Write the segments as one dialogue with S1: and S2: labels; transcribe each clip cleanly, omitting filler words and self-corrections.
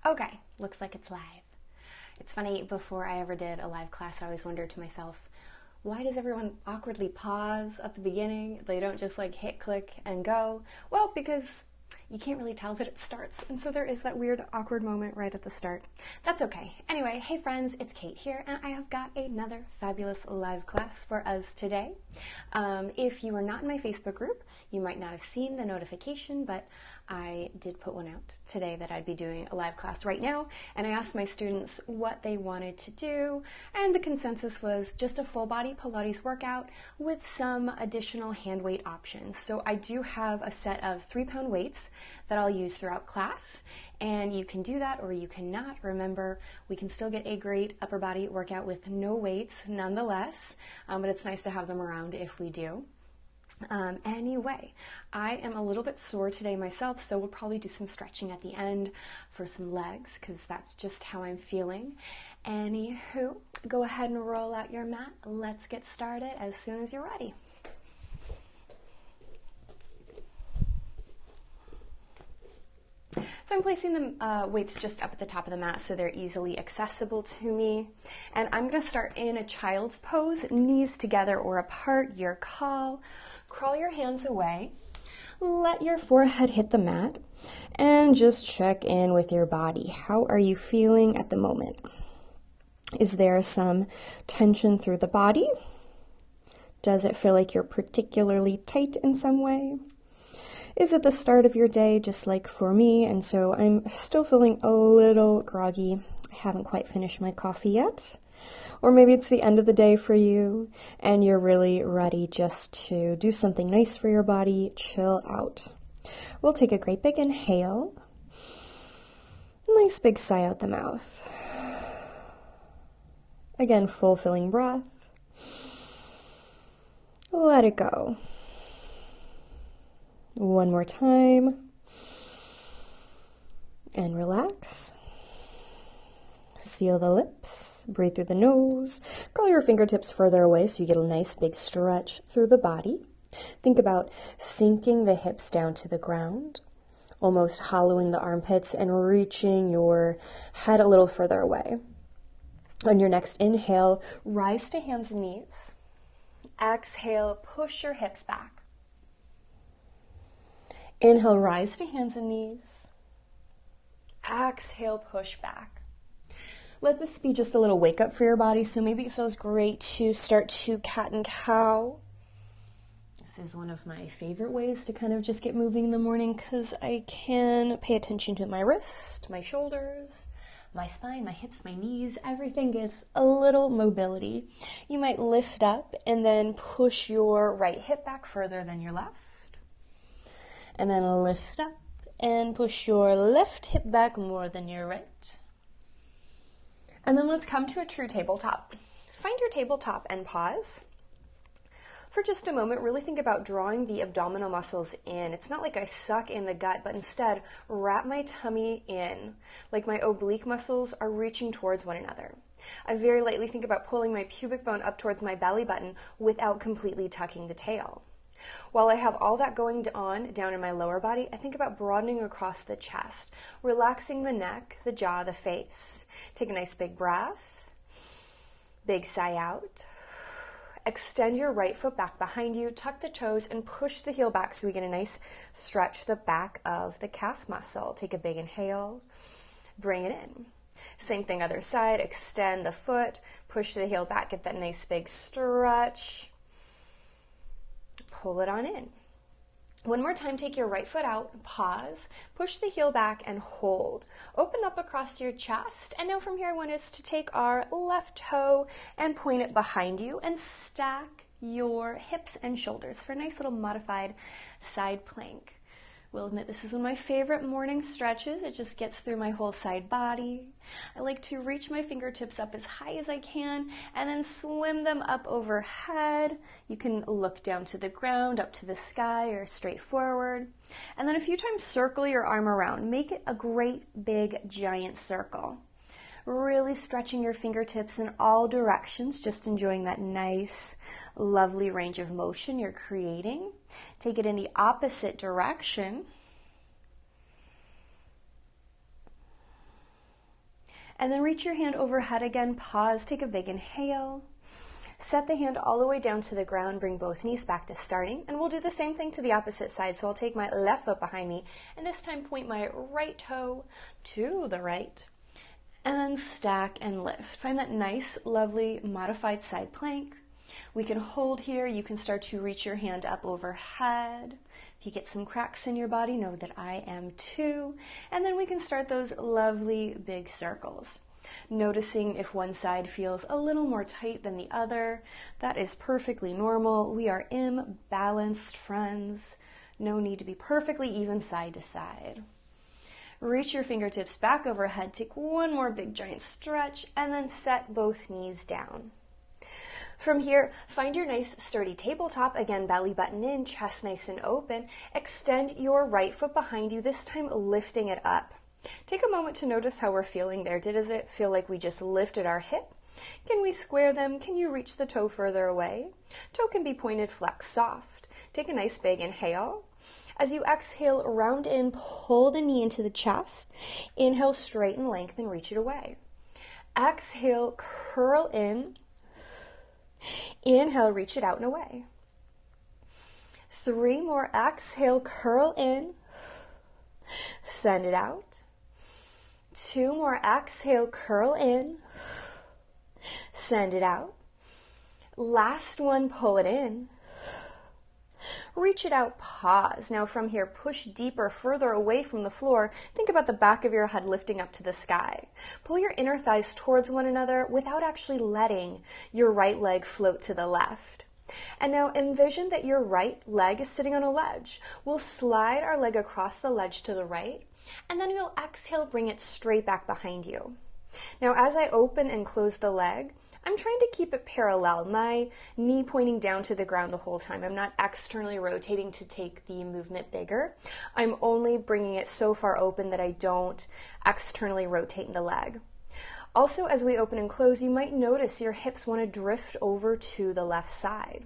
S1: Okay, looks like it's live. It's funny, before I ever did a live class, I always wondered to myself, why does everyone awkwardly pause at the beginning? They don't just like hit click and go. Well, because you can't really tell that it starts, and so there is that weird awkward moment right at the start. That's okay. Anyway, hey friends, it's Kate here, and I have got another fabulous live class for us today. If you are not in my Facebook group, you might not have seen the notification, but I did put one out today that I'd be doing a live class right now, and I asked my students what they wanted to do, and the consensus was just a full body Pilates workout with some additional hand weight options. So I do have a set of 3-pound weights that I'll use throughout class, and you can do that or you cannot. Remember, we can still get a great upper body workout with no weights nonetheless, but it's nice to have them around if we do. Anyway, I am a little bit sore today myself, so we'll probably do some stretching at the end for some legs, because that's just how I'm feeling. Anywho, go ahead and roll out your mat. Let's get started as soon as you're ready. So I'm placing the weights just up at the top of the mat so they're easily accessible to me. And I'm going to start in a child's pose, knees together or apart, your call. Crawl your hands away. Let your forehead hit the mat and just check in with your body. How are you feeling at the moment? Is there some tension through the body? Does it feel like you're particularly tight in some way? Is it the start of your day, just like for me? And so I'm still feeling a little groggy. I haven't quite finished my coffee yet. Or maybe it's the end of the day for you and you're really ready just to do something nice for your body, chill out. We'll take a great big inhale. Nice big sigh out the mouth. Again, full filling breath. Let it go. One more time. And relax. Seal the lips. Breathe through the nose. Curl your fingertips further away so you get a nice big stretch through the body. Think about sinking the hips down to the ground, almost hollowing the armpits and reaching your head a little further away. On your next inhale, rise to hands and knees. Exhale, push your hips back. Inhale, rise to hands and knees. Exhale, push back. Let this be just a little wake up for your body. So maybe it feels great to start to cat and cow. This is one of my favorite ways to kind of just get moving in the morning because I can pay attention to my wrist, my shoulders, my spine, my hips, my knees. Everything gets a little mobility. You might lift up and then push your right hip back further than your left. And then lift up and push your left hip back more than your right. And then let's come to a true tabletop. Find your tabletop and pause. For just a moment, really think about drawing the abdominal muscles in. It's not like I suck in the gut, but instead wrap my tummy in, like my oblique muscles are reaching towards one another. I very lightly think about pulling my pubic bone up towards my belly button without completely tucking the tail. While I have all that going on down in my lower body, I think about broadening across the chest, relaxing the neck, the jaw, the face. Take a nice big breath, big sigh out. Extend your right foot back behind you, tuck the toes, and push the heel back so we get a nice stretch to the back of the calf muscle. Take a big inhale, bring it in. Same thing, other side, extend the foot, push the heel back, get that nice big stretch. Pull it on in. One more time, take your right foot out, pause, push the heel back and hold. Open up across your chest, and now from here I want us to take our left toe and point it behind you and stack your hips and shoulders for a nice little modified side plank. Will admit this is one of my favorite morning stretches. It just gets through my whole side body. I like to reach my fingertips up as high as I can and then swim them up overhead. You can look down to the ground, up to the sky, or straight forward. And then a few times circle your arm around. Make it a great big giant circle. Really stretching your fingertips in all directions, just enjoying that nice, lovely range of motion you're creating. Take it in the opposite direction. And then reach your hand overhead again, pause, take a big inhale. Set the hand all the way down to the ground, bring both knees back to starting, and we'll do the same thing to the opposite side. So I'll take my left foot behind me, and this time point my right toe to the right, and then stack and lift. Find that nice, lovely, modified side plank. We can hold here. You can start to reach your hand up overhead. If you get some cracks in your body, know that I am too. And then we can start those lovely big circles. Noticing if one side feels a little more tight than the other. That is perfectly normal. We are imbalanced, friends. No need to be perfectly even side to side. Reach your fingertips back overhead. Take one more big giant stretch and then set both knees down. From here, find your nice sturdy tabletop. Again, belly button in, chest nice and open. Extend your right foot behind you, this time lifting it up. Take a moment to notice how we're feeling there. Does it feel like we just lifted our hip? Can we square them? Can you reach the toe further away? Toe can be pointed, flex, soft. Take a nice big inhale. As you exhale, round in, pull the knee into the chest. Inhale, straighten, lengthen, reach it away. Exhale, curl in. Inhale, reach it out and away. 3 more. Exhale, curl in. Send it out. 2 more. Exhale, curl in. Send it out. Last one, pull it in. Reach it out, pause. Now from here, push deeper, further away from the floor. Think about the back of your head lifting up to the sky. Pull your inner thighs towards one another without actually letting your right leg float to the left. And now envision that your right leg is sitting on a ledge. We'll slide our leg across the ledge to the right, and then we'll exhale, bring it straight back behind you. Now as I open and close the leg, I'm trying to keep it parallel, my knee pointing down to the ground the whole time. I'm not externally rotating to take the movement bigger. I'm only bringing it so far open that I don't externally rotate in the leg. Also, as we open and close, you might notice your hips want to drift over to the left side.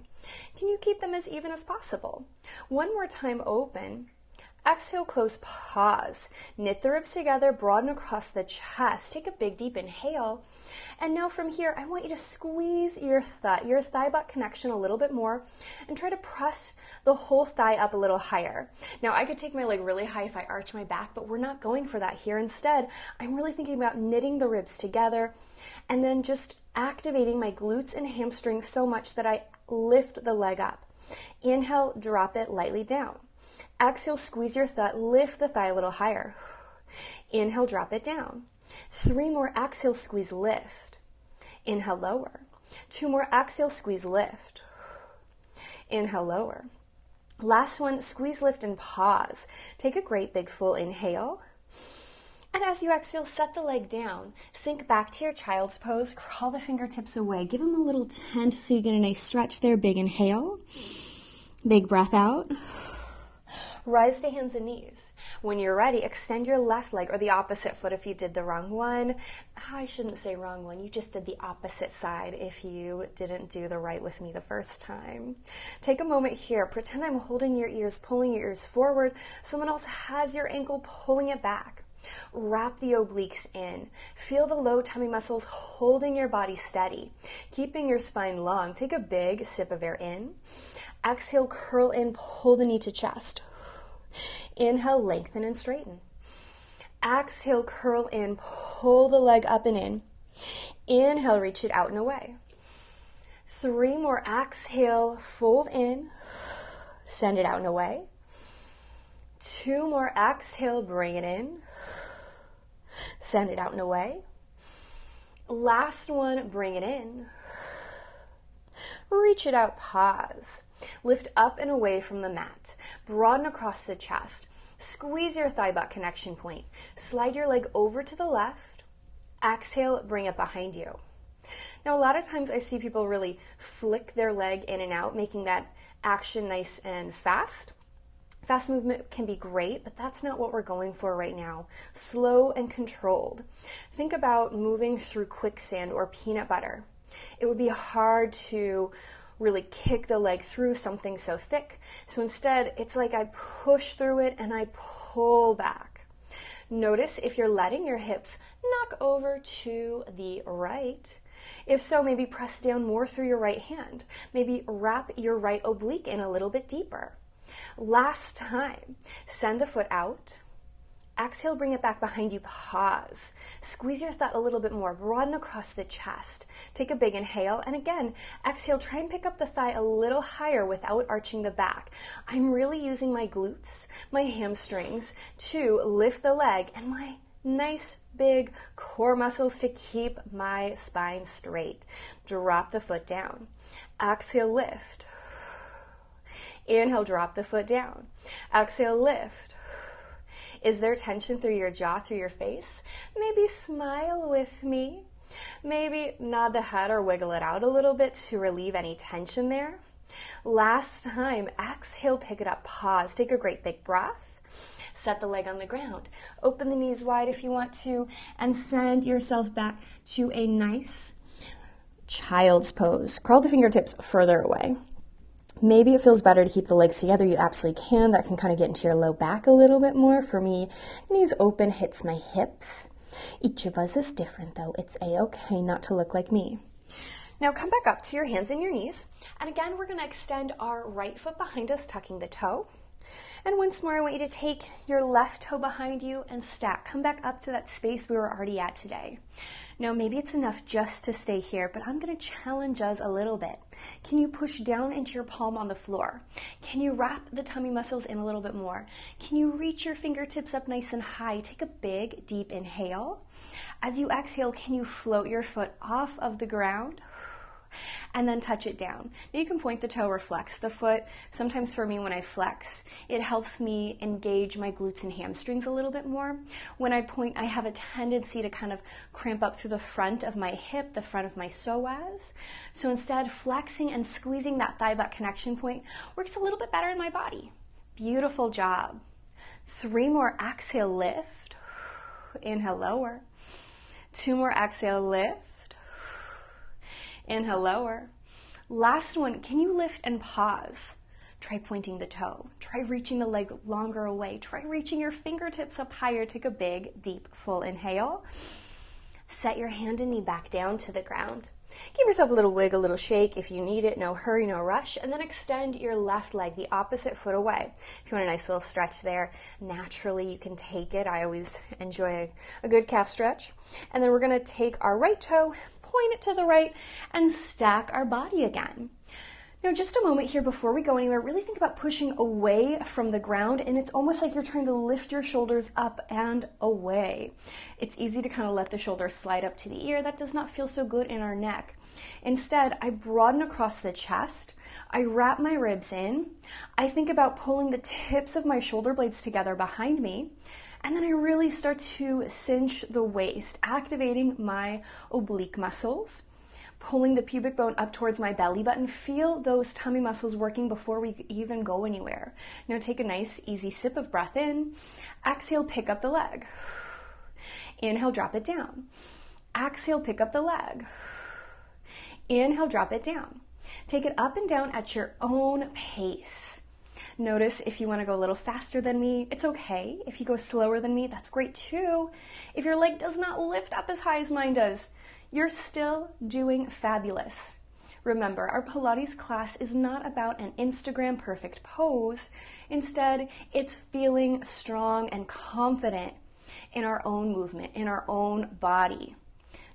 S1: Can you keep them as even as possible? One more time, open. Exhale, close, pause. Knit the ribs together, broaden across the chest. Take a big, deep inhale. And now from here, I want you to squeeze your thigh-butt connection a little bit more and try to press the whole thigh up a little higher. Now, I could take my leg really high if I arch my back, but we're not going for that here. Instead, I'm really thinking about knitting the ribs together and then just activating my glutes and hamstrings so much that I lift the leg up. Inhale, drop it lightly down. Exhale, squeeze your thigh, lift the thigh a little higher. Inhale, drop it down. 3 more. Exhale, squeeze, lift. Inhale, lower. 2 more. Exhale, squeeze, lift. Inhale, lower. Last one, squeeze, lift, and pause. Take a great big full inhale. And as you exhale, set the leg down. Sink back to your child's pose. Crawl the fingertips away. Give them a little tent so you get a nice stretch there. Big inhale. Big breath out. Rise to hands and knees. When you're ready, extend your left leg or the opposite foot if you did the wrong one. I shouldn't say wrong one. You just did the opposite side if you didn't do the right with me the first time. Take a moment here. Pretend I'm holding your ears, pulling your ears forward. Someone else has your ankle, pulling it back. Wrap the obliques in. Feel the low tummy muscles holding your body steady, keeping your spine long. Take a big sip of air in. Exhale, curl in, pull the knee to chest. Inhale, lengthen and straighten. Exhale, curl in, pull the leg up and in. Inhale, reach it out and away. 3 more. Exhale, fold in, send it out and away. 2 more. Exhale, bring it in, send it out and away. Last one, bring it in. Reach it out, pause. Lift up and away from the mat. Broaden across the chest. Squeeze your thigh-butt connection point. Slide your leg over to the left. Exhale, bring it behind you. Now, a lot of times I see people really flick their leg in and out, making that action nice and fast. Fast movement can be great, but that's not what we're going for right now. Slow and controlled. Think about moving through quicksand or peanut butter. It would be hard to really kick the leg through something so thick. So instead, it's like I push through it and I pull back. Notice if you're letting your hips knock over to the right. If so, maybe press down more through your right hand. Maybe wrap your right oblique in a little bit deeper. Last time, send the foot out. Exhale, bring it back behind you, pause. Squeeze your thigh a little bit more, broaden across the chest. Take a big inhale, and again, exhale, try and pick up the thigh a little higher without arching the back. I'm really using my glutes, my hamstrings to lift the leg and my nice big core muscles to keep my spine straight. Drop the foot down. Exhale, lift. Inhale, drop the foot down. Exhale, lift. Is there tension through your jaw, through your face? Maybe smile with me. Maybe nod the head or wiggle it out a little bit to relieve any tension there. Last time, exhale, pick it up, pause. Take a great big breath. Set the leg on the ground. Open the knees wide if you want to, and send yourself back to a nice child's pose. Crawl the fingertips further away. Maybe it feels better to keep the legs together. You absolutely can. That can kind of get into your low back a little bit more. For me, knees open hits my hips. Each of us is different, though. It's a-okay not to look like me. Now come back up to your hands and your knees. And again, we're going to extend our right foot behind us, tucking the toe. And once more, I want you to take your left toe behind you and stack. Come back up to that space we were already at today. Now, maybe it's enough just to stay here, but I'm going to challenge us a little bit. Can you push down into your palm on the floor? Can you wrap the tummy muscles in a little bit more? Can you reach your fingertips up nice and high? Take a big, deep inhale. As you exhale, can you float your foot off of the ground? And then touch it down. Now you can point the toe or flex the foot. Sometimes for me when I flex, it helps me engage my glutes and hamstrings a little bit more. When I point, I have a tendency to kind of cramp up through the front of my hip, the front of my psoas. So instead, flexing and squeezing that thigh butt connection point works a little bit better in my body. Beautiful job. 3 more, exhale, lift. Inhale, lower. 2 more, exhale, lift. Inhale, lower. Last one, can you lift and pause? Try pointing the toe. Try reaching the leg longer away. Try reaching your fingertips up higher. Take a big, deep, full inhale. Set your hand and knee back down to the ground. Give yourself a little wiggle, a little shake if you need it. No hurry, no rush. And then extend your left leg, the opposite foot away. If you want a nice little stretch there, naturally you can take it. I always enjoy a good calf stretch. And then we're going to take our right toe, point it to the right, and stack our body again. Now, just a moment here before we go anywhere, really think about pushing away from the ground, and it's almost like you're trying to lift your shoulders up and away. It's easy to kind of let the shoulders slide up to the ear. That does not feel so good in our neck. Instead, I broaden across the chest. I wrap my ribs in. I think about pulling the tips of my shoulder blades together behind me. And then I really start to cinch the waist, activating my oblique muscles, pulling the pubic bone up towards my belly button. Feel those tummy muscles working before we even go anywhere. Now take a nice, easy sip of breath in. Exhale, pick up the leg. Inhale, drop it down. Exhale, pick up the leg. Inhale, drop it down. Take it up and down at your own pace. Notice if you want to go a little faster than me, it's okay. If you go slower than me, that's great too. If your leg does not lift up as high as mine does, you're still doing fabulous. Remember, our Pilates class is not about an Instagram perfect pose. Instead, it's feeling strong and confident in our own movement, in our own body.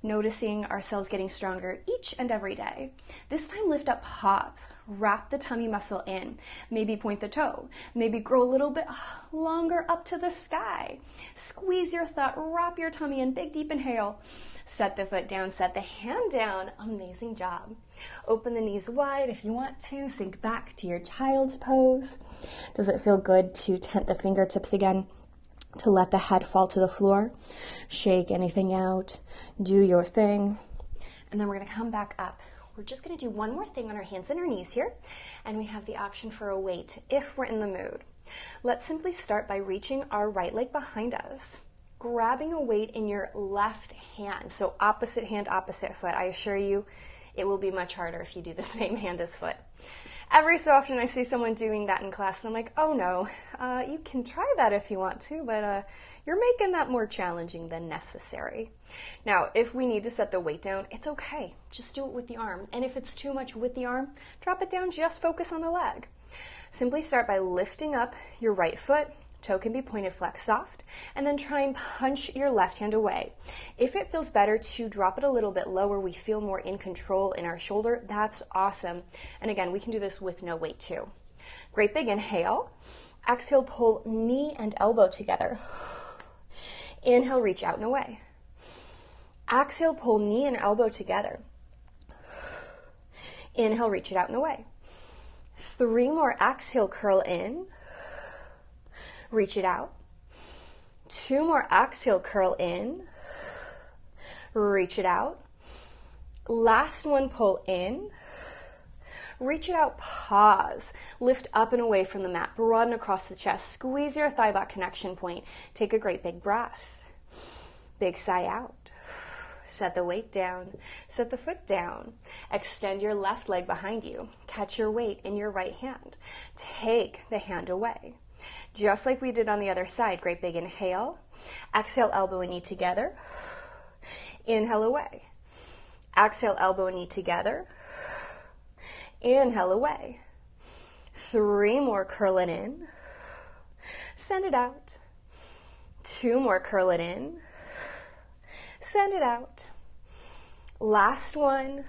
S1: Noticing ourselves getting stronger each and every day. This time, lift up, pause, wrap the tummy muscle in, maybe point the toe, maybe grow a little bit longer up to the sky. Squeeze your thigh, wrap your tummy in, big deep inhale. Set the foot down, set the hand down. Amazing job. Open the knees wide if you want to. Sink back to your child's pose. Does it feel good to tent the fingertips again? To let the head fall to the floor, shake anything out, do your thing, and then we're going to come back up. We're just going to do one more thing on our hands and our knees here, and we have the option for a weight if we're in the mood. Let's simply start by reaching our right leg behind us, grabbing a weight in your left hand, so opposite hand, opposite foot. I assure you it will be much harder if you do the same hand as foot. Every so often I see someone doing that in class and I'm like, oh no, you can try that if you want to, but you're making that more challenging than necessary. Now, if we need to set the weight down, it's okay. Just do it with the arm. And if it's too much with the arm, drop it down, just focus on the leg. Simply start by lifting up your right foot. Toe can be pointed, flex soft, and then try and punch your left hand away. If it feels better to drop it a little bit lower, we feel more in control in our shoulder, that's awesome. And again, we can do this with no weight too. Great big inhale. Exhale, pull knee and elbow together. Inhale, reach out and away. Exhale, pull knee and elbow together. Inhale, reach it out and away. 3 more. Exhale, curl in. Reach it out. 2 more. Exhale, curl in. Reach it out. Last one, pull in. Reach it out, pause. Lift up and away from the mat. Broaden across the chest. Squeeze your thigh back connection point. Take a great big breath. Big sigh out. Set the weight down. Set the foot down. Extend your left leg behind you. Catch your weight in your right hand. Take the hand away. Just like we did on the other side. Great big inhale. Exhale, elbow and knee together. Inhale, away. Exhale, elbow and knee together. Inhale, away. 3 more, curl it in. Send it out. 2 more, curl it in. Send it out. Last one.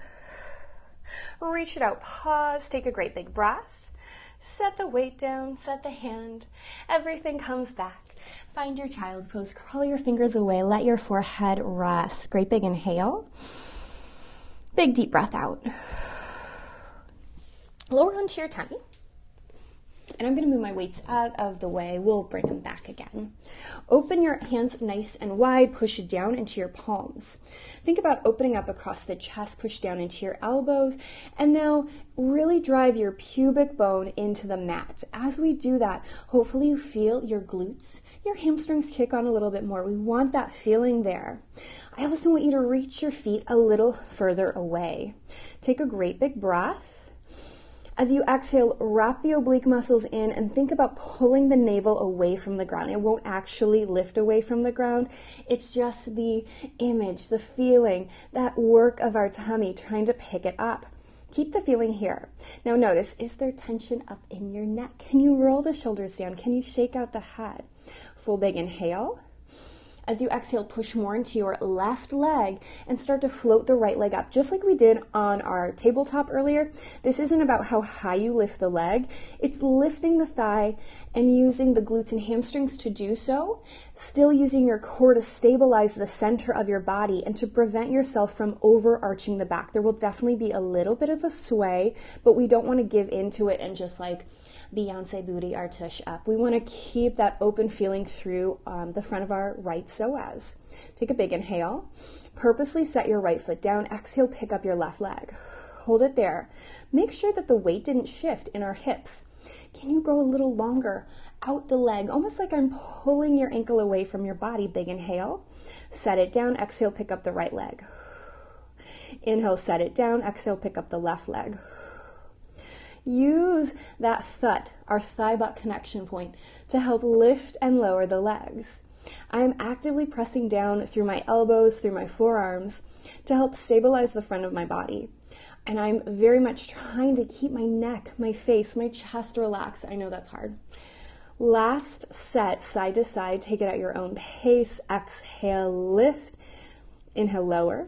S1: Reach it out, pause, take a great big breath. Set the weight down, set the hand. Everything comes back. Find your child's pose, crawl your fingers away, let your forehead rest. Great big inhale. Big deep breath out. Lower onto your tummy. And I'm going to move my weights out of the way. We'll bring them back again. Open your hands nice and wide. Push it down into your palms. Think about opening up across the chest. Push down into your elbows. And now really drive your pubic bone into the mat. As we do that, hopefully you feel your glutes, your hamstrings kick on a little bit more. We want that feeling there. I also want you to reach your feet a little further away. Take a great big breath. As you exhale, wrap the oblique muscles in and think about pulling the navel away from the ground. It won't actually lift away from the ground. It's just the image, the feeling, that work of our tummy trying to pick it up. Keep the feeling here. Now notice, is there tension up in your neck? Can you roll the shoulders down? Can you shake out the head? Full big inhale. As you exhale, push more into your left leg and start to float the right leg up. Just like we did on our tabletop earlier, this isn't about how high you lift the leg. It's lifting the thigh and using the glutes and hamstrings to do so, still using your core to stabilize the center of your body and to prevent yourself from overarching the back. There will definitely be a little bit of a sway, but we don't want to give into it and just like Beyonce booty our tush up. We want to keep that open feeling through the front of our right psoas. Take a big inhale. Purposely set your right foot down. Exhale, pick up your left leg. Hold it there. Make sure that the weight didn't shift in our hips. Can you go a little longer out the leg, almost like I'm pulling your ankle away from your body? Big inhale. Set it down. Exhale, pick up the right leg. Inhale, set it down. Exhale, pick up the left leg. Use that thud, our thigh butt connection point, to help lift and lower the legs. I'm actively pressing down through my elbows, through my forearms, to help stabilize the front of my body. And I'm very much trying to keep my neck, my face, my chest relaxed. I know that's hard. Last set, side to side, take it at your own pace. Exhale, lift. Inhale, lower.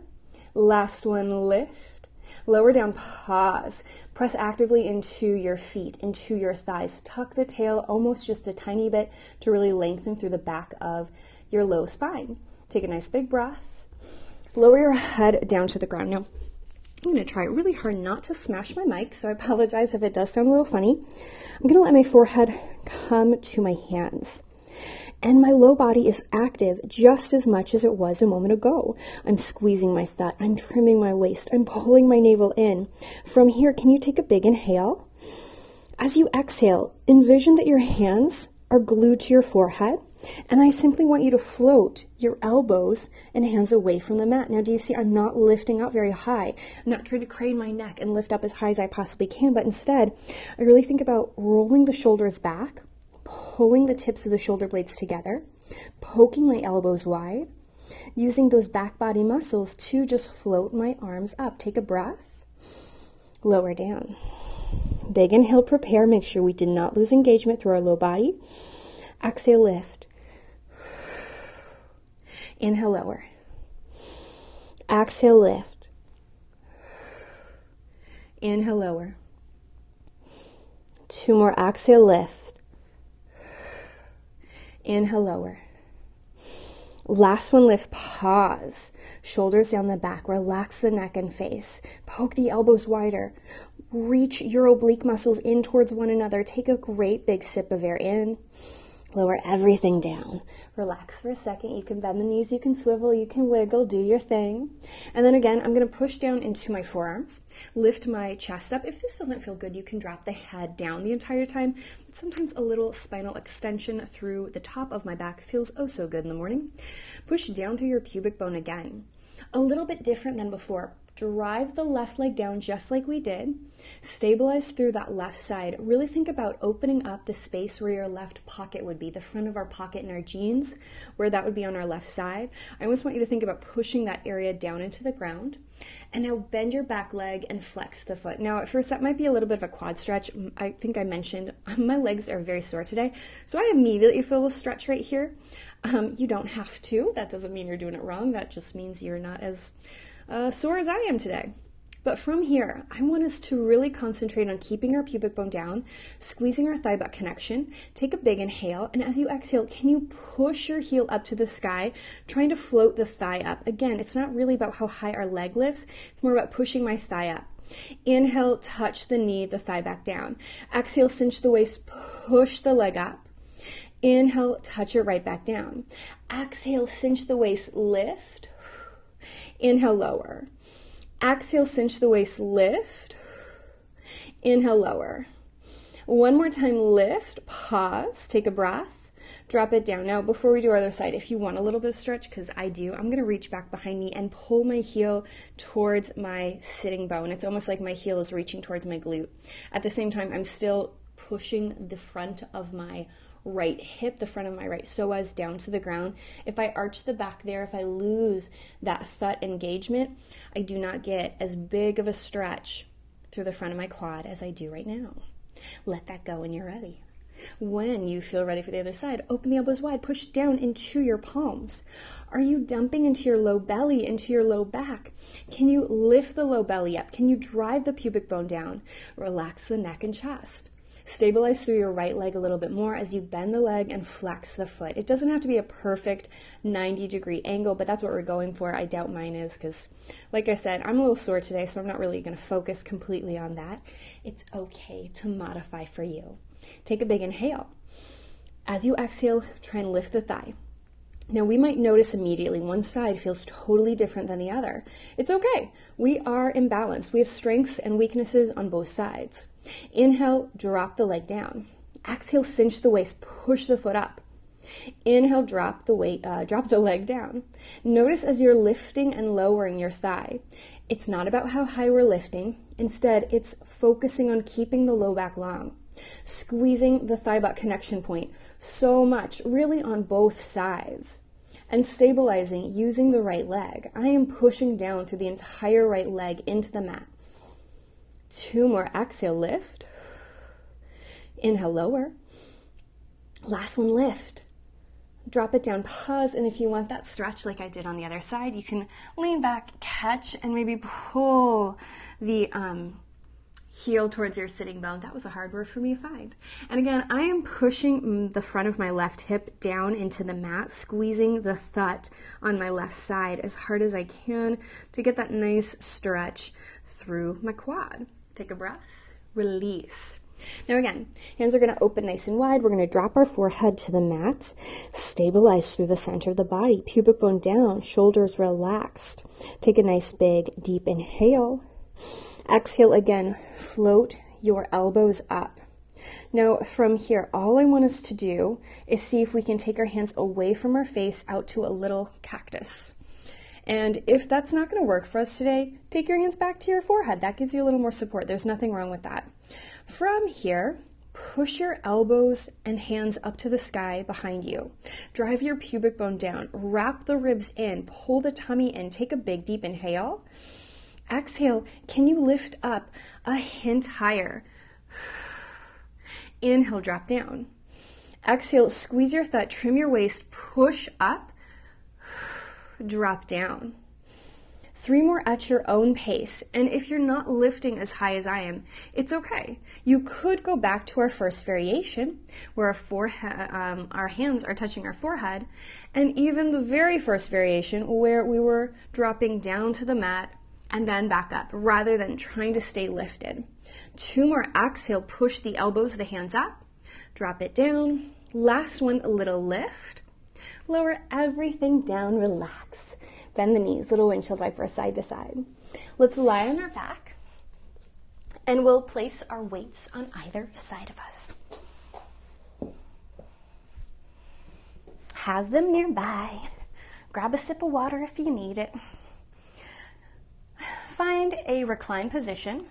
S1: Last one, lift. Lower down, pause. Press actively into your feet, into your thighs. Tuck the tail almost just a tiny bit to really lengthen through the back of your low spine. Take a nice big breath. Lower your head down to the ground. Now, I'm going to try really hard not to smash my mic, so I apologize if it does sound a little funny. I'm going to let my forehead come to my hands. And my low body is active just as much as it was a moment ago. I'm squeezing my thigh. I'm trimming my waist. I'm pulling my navel in. From here, can you take a big inhale? As you exhale, envision that your hands are glued to your forehead, and I simply want you to float your elbows and hands away from the mat. Now, do you see I'm not lifting up very high? I'm not trying to crane my neck and lift up as high as I possibly can, but instead, I really think about rolling the shoulders back, pulling the tips of the shoulder blades together, poking my elbows wide, using those back body muscles to just float my arms up. Take a breath, lower down. Big inhale, prepare. Make sure we did not lose engagement through our low body. Exhale, lift. Inhale, lower. Exhale, lift. Inhale, lower. 2 more. Exhale, lift. Inhale, lower. Last one, lift, pause. Shoulders down the back. Relax the neck and face. Poke the elbows wider. Reach your oblique muscles in towards one another. Take a great big sip of air in. Lower everything down. Relax for a second. You can bend the knees, you can swivel, you can wiggle, do your thing. And then again, I'm going to push down into my forearms, lift my chest up. If this doesn't feel good, you can drop the head down the entire time. Sometimes a little spinal extension through the top of my back feels oh so good in the morning. Push down through your pubic bone again. A little bit different than before. Drive the left leg down just like we did. Stabilize through that left side. Really think about opening up the space where your left pocket would be, the front of our pocket in our jeans, where that would be on our left side. I always want you to think about pushing that area down into the ground. And now bend your back leg and flex the foot. Now at first that might be a little bit of a quad stretch. I think I mentioned my legs are very sore today. So I immediately feel a stretch right here. You don't have to. That doesn't mean you're doing it wrong. That just means you're not as sore as I am today. But from here, I want us to really concentrate on keeping our pubic bone down, squeezing our thigh butt connection. Take a big inhale, and as you exhale, can you push your heel up to the sky, trying to float the thigh up? Again, it's not really about how high our leg lifts, it's more about pushing my thigh up. Inhale, touch the knee, the thigh back down. Exhale, cinch the waist, push the leg up. Inhale, touch it right back down. Exhale, cinch the waist, lift. Inhale, lower. Exhale, cinch the waist, lift. Inhale, lower. One more time, lift, pause, take a breath, drop it down. Now, before we do our other side, if you want a little bit of stretch, because I do, I'm going to reach back behind me and pull my heel towards my sitting bone. It's almost like my heel is reaching towards my glute. At the same time, I'm still pushing the front of my right hip, the front of my right psoas down to the ground. If I arch the back there, if I lose that thud engagement, I do not get as big of a stretch through the front of my quad as I do right now. Let that go when you're ready. When you feel ready for the other side, open the elbows wide, push down into your palms. Are you dumping into your low belly, into your low back? Can you lift the low belly up? Can you drive the pubic bone down? Relax the neck and chest. Stabilize through your right leg a little bit more as you bend the leg and flex the foot. It doesn't have to be a perfect 90-degree angle, but that's what we're going for. I doubt mine is because, like I said, I'm a little sore today, so I'm not really going to focus completely on that. It's okay to modify for you. Take a big inhale. As you exhale, try and lift the thigh. Now, we might notice immediately one side feels totally different than the other. It's okay. We are imbalanced. We have strengths and weaknesses on both sides. Inhale, drop the leg down. Exhale, cinch the waist, push the foot up. Inhale, drop the leg down. Notice as you're lifting and lowering your thigh, it's not about how high we're lifting. Instead, it's focusing on keeping the low back long, squeezing the thigh butt connection point so much, really on both sides, and stabilizing using the right leg. I am pushing down through the entire right leg into the mat. 2 more. Exhale, lift. Inhale, lower. Last one, lift. Drop it down, pause, and if you want that stretch like I did on the other side, you can lean back, catch, and maybe pull the heel towards your sitting bone. That was a hard word for me to find. And again, I am pushing the front of my left hip down into the mat, squeezing the thud on my left side as hard as I can to get that nice stretch through my quad. Take a breath, release. Now again, hands are going to open nice and wide. We're going to drop our forehead to the mat, stabilize through the center of the body, pubic bone down, shoulders relaxed. Take a nice big deep inhale. Exhale again, float your elbows up. Now from here, all I want us to do is see if we can take our hands away from our face out to a little cactus. And if that's not going to work for us today, take your hands back to your forehead. That gives you a little more support. There's nothing wrong with that. From here, push your elbows and hands up to the sky behind you. Drive your pubic bone down. Wrap the ribs in. Pull the tummy in. Take a big, deep inhale. Exhale. Can you lift up a hint higher? Inhale, drop down. Exhale, squeeze your thigh, trim your waist, push up, drop down. 3 more at your own pace. And if you're not lifting as high as I am, it's okay. You could go back to our first variation where our hands are touching our forehead, and even the very first variation where we were dropping down to the mat and then back up, rather than trying to stay lifted. 2 more. Exhale, push the elbows, the hands up, drop it down. Last one, a little lift. Lower everything down, relax. Bend the knees, little windshield wiper side to side. Let's lie on our back, and we'll place our weights on either side of us. Have them nearby. Grab a sip of water if you need it. Find a reclined position,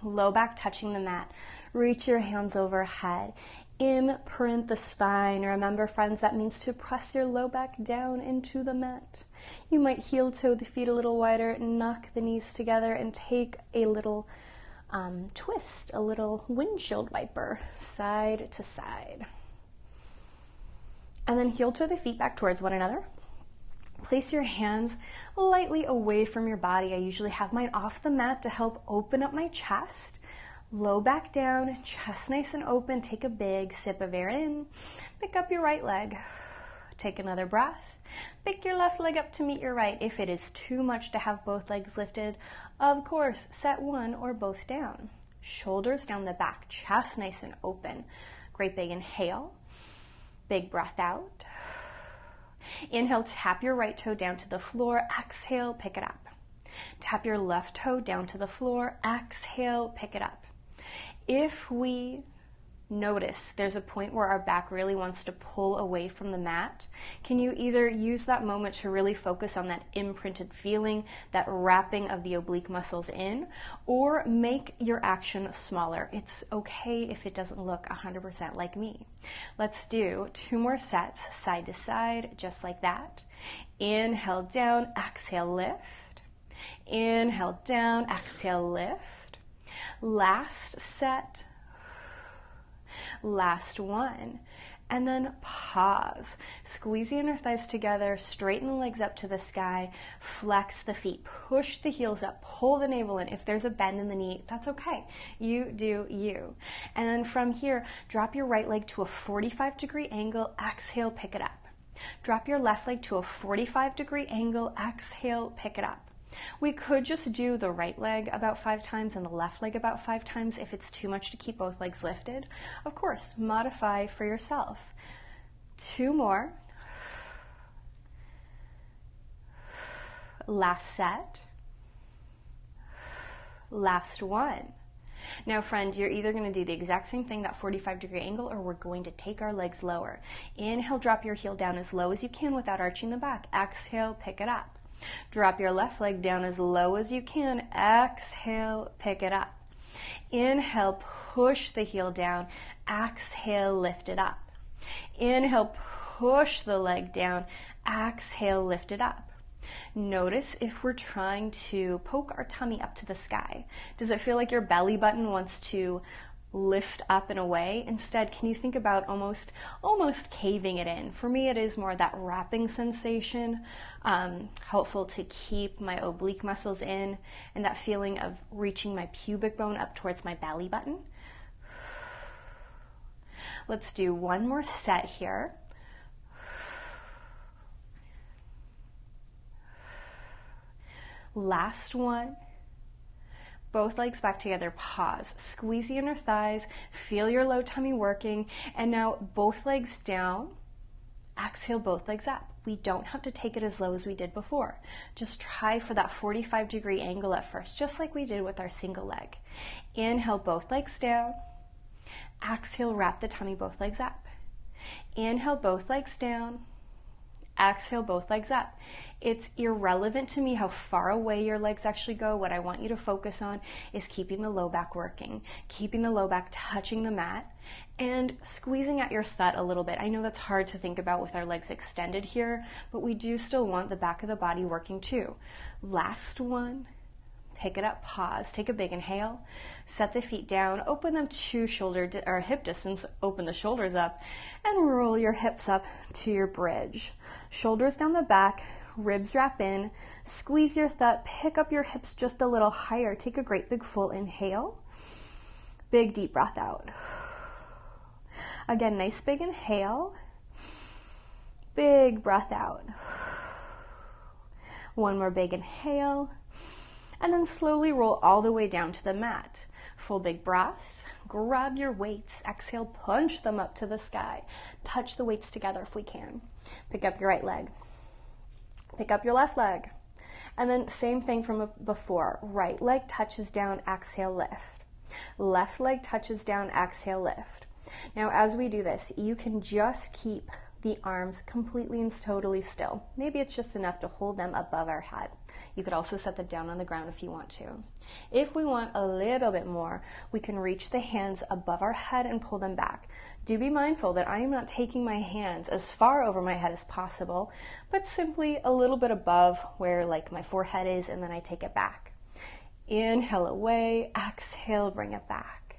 S1: low back touching the mat. Reach your hands overhead. Imprint the spine. Remember, friends, that means to press your low back down into the mat. You might heel toe the feet a little wider, knock the knees together, and take a little twist, a little windshield wiper, side to side. And then heel toe the feet back towards one another. Place your hands lightly away from your body. I usually have mine off the mat to help open up my chest. Low back down, chest nice and open. Take a big sip of air in. Pick up your right leg. Take another breath. Pick your left leg up to meet your right. If it is too much to have both legs lifted, of course, set one or both down. Shoulders down the back, chest nice and open. Great big inhale. Big breath out. Inhale, tap your right toe down to the floor. Exhale, pick it up. Tap your left toe down to the floor. Exhale, pick it up. If we notice there's a point where our back really wants to pull away from the mat, can you either use that moment to really focus on that imprinted feeling, that wrapping of the oblique muscles in, or make your action smaller? It's okay if it doesn't look 100% like me. Let's do 2 more sets, side to side, just like that. Inhale down, exhale, lift. Inhale down, exhale, lift. Last set. Last one. And then pause. Squeeze the inner thighs together, straighten the legs up to the sky, flex the feet, push the heels up, pull the navel in. If there's a bend in the knee, that's okay. You do you. And then from here, drop your right leg to a 45-degree angle, exhale, pick it up. Drop your left leg to a 45-degree angle, exhale, pick it up. We could just do the right leg about 5 times and the left leg about 5 times if it's too much to keep both legs lifted. Of course, modify for yourself. 2 more. Last set. Last one. Now, friend, you're either going to do the exact same thing, that 45-degree angle, or we're going to take our legs lower. Inhale, drop your heel down as low as you can without arching the back. Exhale, pick it up. Drop your left leg down as low as you can. Exhale, pick it up. Inhale, push the heel down. Exhale, lift it up. Inhale, push the leg down. Exhale, lift it up. Notice if we're trying to poke our tummy up to the sky. Does it feel like your belly button wants to lift up and away? Instead, can you think about almost caving it in? For me, it is more that wrapping sensation, helpful to keep my oblique muscles in, and that feeling of reaching my pubic bone up towards my belly button. Let's do 1 more set here. Last one. Both legs back together, pause. Squeeze the inner thighs, feel your low tummy working, and now both legs down. Exhale, both legs up. We don't have to take it as low as we did before. Just try for that 45-degree angle at first, just like we did with our single leg. Inhale, both legs down. Exhale, wrap the tummy, both legs up. Inhale, both legs down. Exhale, both legs up. It's irrelevant to me how far away your legs actually go. What I want you to focus on is keeping the low back working, keeping the low back touching the mat, and squeezing at your thud a little bit. I know that's hard to think about with our legs extended here, but we do still want the back of the body working too. Last one. Pick it up, pause, take a big inhale, set the feet down, open them to or hip distance, open the shoulders up, and roll your hips up to your bridge. Shoulders down the back, ribs wrap in, squeeze your thud, pick up your hips just a little higher. Take a great big full inhale, big deep breath out. Again, nice big inhale, big breath out. One more big inhale. And then slowly roll all the way down to the mat. Full big breath, grab your weights, exhale, punch them up to the sky. Touch the weights together if we can. Pick up your right leg, pick up your left leg. And then same thing from before, right leg touches down, exhale, lift. Left leg touches down, exhale, lift. Now as we do this, you can just keep the arms completely and totally still. Maybe it's just enough to hold them above our head. You could also set them down on the ground if you want to. If we want a little bit more, we can reach the hands above our head and pull them back. Do be mindful that I am not taking my hands as far over my head as possible, but simply a little bit above where like my forehead is, and then I take it back. Inhale away, exhale, bring it back.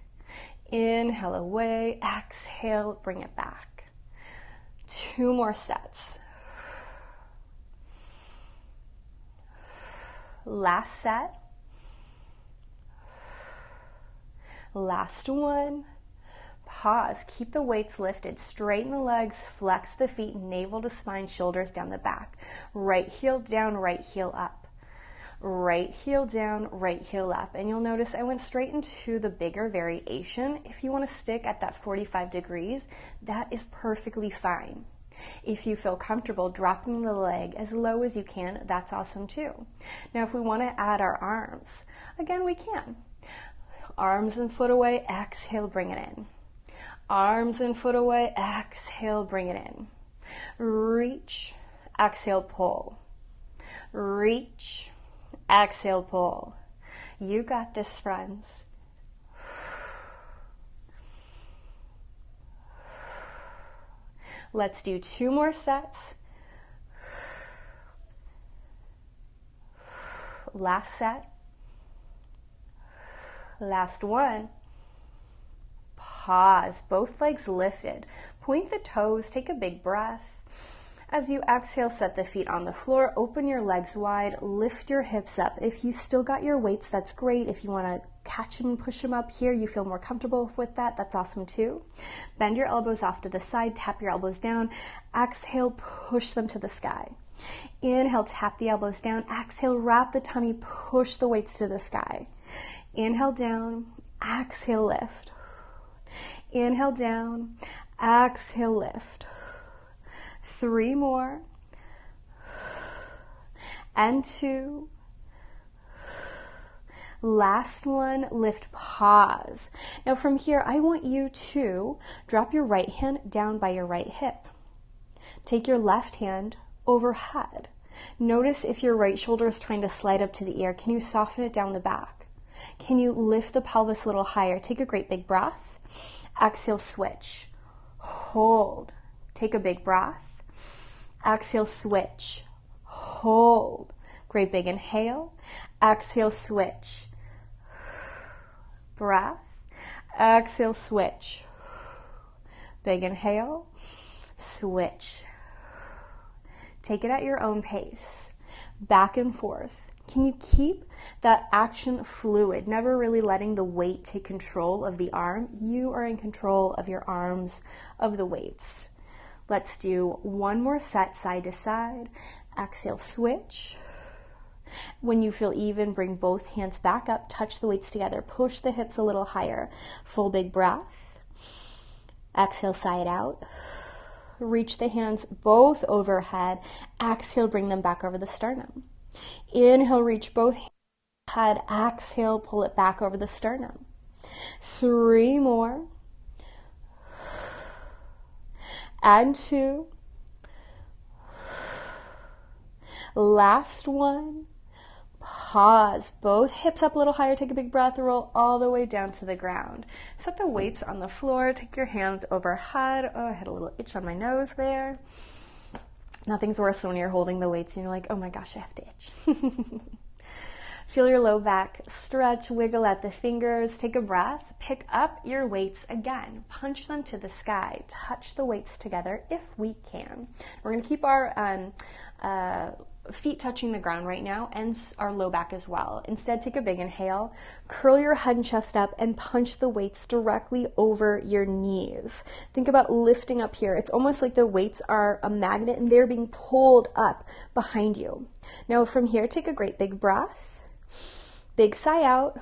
S1: Inhale away, exhale, bring it back. 2 more sets. Last set. Last one. Pause. Keep the weights lifted. Straighten the legs, flex the feet, navel to spine, shoulders down the back. Right heel down, right heel up. Right heel down, right heel up. And you'll notice I went straight into the bigger variation. If you want to stick at that 45 degrees, that is perfectly fine. If you feel comfortable dropping the leg as low as you can, that's awesome too. Now if we want to add our arms, again we can. Arms and foot away, exhale, bring it in. Arms and foot away, exhale, bring it in. Reach, exhale, pull. Reach, exhale, pull. You got this, friends. Let's do 2 more sets. Last set. Last one. Pause, both legs lifted. Point the toes, take a big breath. As you exhale, set the feet on the floor, open your legs wide, lift your hips up. If you still got your weights, that's great. If you want to catch them and push them up here, you feel more comfortable with that, that's awesome too. Bend your elbows off to the side, tap your elbows down. Exhale, push them to the sky. Inhale, tap the elbows down. Exhale, wrap the tummy, push the weights to the sky. Inhale down, exhale, lift. Inhale down, exhale, lift. 3 more. And 2. Last one, lift, pause. Now from here, I want you to drop your right hand down by your right hip. Take your left hand overhead. Notice if your right shoulder is trying to slide up to the ear, can you soften it down the back? Can you lift the pelvis a little higher? Take a great big breath. Exhale, switch. Hold. Take a big breath. Exhale, switch. Hold. Great big inhale. Exhale, switch. Breath. Exhale, switch. Big inhale. Switch. Take it at your own pace. Back and forth. Can you keep that action fluid, never really letting the weight take control of the arm? You are in control of your arms, of the weights. Let's do 1 more set, side to side. Exhale, switch. When you feel even, bring both hands back up, touch the weights together, push the hips a little higher. Full big breath. Exhale, side out. Reach the hands both overhead. Exhale, bring them back over the sternum. Inhale, reach both hands overhead. Exhale, pull it back over the sternum. 3 more. and 2. Last one. Pause. Both hips up a little higher. Take a big breath. Roll all the way down to the ground. Set the weights on the floor. Take your hand overhead. Oh, I had a little itch on my nose there. Nothing's worse than when you're holding the weights and you're like, oh my gosh, I have to itch. Feel your low back stretch, wiggle at the fingers, take a breath, pick up your weights again, punch them to the sky, touch the weights together if we can. We're going to keep our feet touching the ground right now and our low back as well. Instead, take a big inhale, curl your head and chest up and punch the weights directly over your knees. Think about lifting up here. It's almost like the weights are a magnet and they're being pulled up behind you. Now from here, take a great big breath. Big sigh out.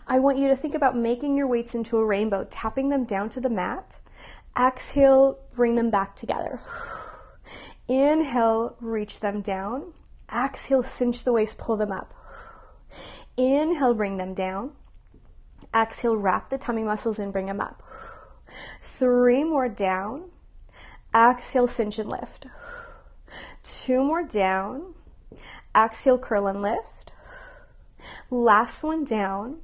S1: I want you to think about making your weights into a rainbow, tapping them down to the mat. Exhale, bring them back together. Inhale, reach them down. Exhale, cinch the waist, pull them up. Inhale, bring them down. Exhale, wrap the tummy muscles in, bring them up. 3 more down. Exhale, cinch and lift. 2 more down. Exhale, curl and lift. Last one down.